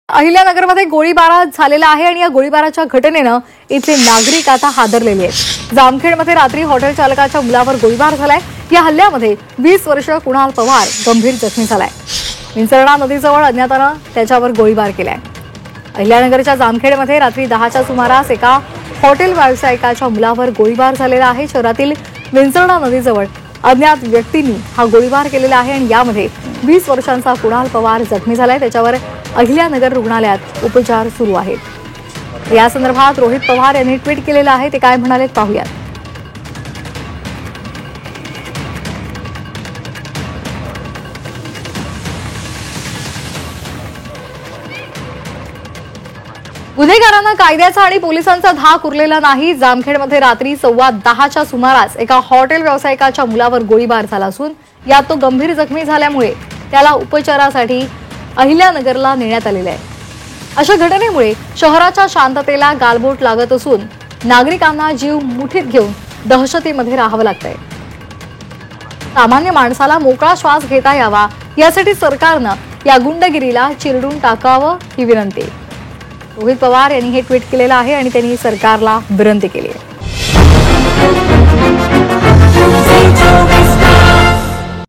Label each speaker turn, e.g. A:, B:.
A: अहिल्यानगरमध्ये गोळीबार झालेला आहे आणि या गोळीबाराच्या घटनेनं इथले नागरिक आता हादरलेले आहेत। जामखेडमध्ये रात्री हॉटेल चालकाच्या मुलावर गोळीबार झालाय। या हल्ल्यामध्ये 20 वर्षीय कुणाल पवार गंभीर जखमी झालाय। विंचरणा नदीजवळ अज्ञातानं त्याच्यावर गोळीबार केलाय। अहिल्यानगरच्या जामखेडमध्ये रात्री 10च्या सुमारास एका हॉटेल व्यावसायिकाच्या मुलावर गोळीबार झालेला आहे। शहरातील विंचरणा नदीजवळ अज्ञात व्यक्तींनी हा गोळीबार केलेला आहे आणि यामध्ये 20 वर्षांचा कुणाल पवार जखमी झालाय। त्याच्यावर अहिल्यानगर रुग्णालयात उपचार सुरू आहेत। या संदर्भात रोहित पवार यांनी ट्विट केलेलं आहे। ते काय म्हणाले पाहूयात। गुन्हेगारांना कायद्याचा आणि पोलिसांचा धाक उरलेला नाही। जामखेडमध्ये रात्री 10:15च्या सुमारास एका हॉटेल व्यावसायिकाच्या मुलावर गोळीबार झाला असून यात तो गंभीर जखमी झाल्यामुळे त्याला उपचारासाठी अहिल्यानगरला नेण्यात आलेले आहे। अशा घटनेमुळे शहराच्या शांततेला गालबोट लागत असून नागरिकांना जीव मुठीत घेऊन दहशतीमध्ये राहावं लागतंय। सामान्य माणसाला मोकळा श्वास घेता यावा यासाठी सरकारनं या गुंडगिरीला चिरडून टाकावं ही विनंती रोहित पवार यांनी हे ट्विट केलेलं आहे आणि त्यांनी सरकारला विनंती केली आहे।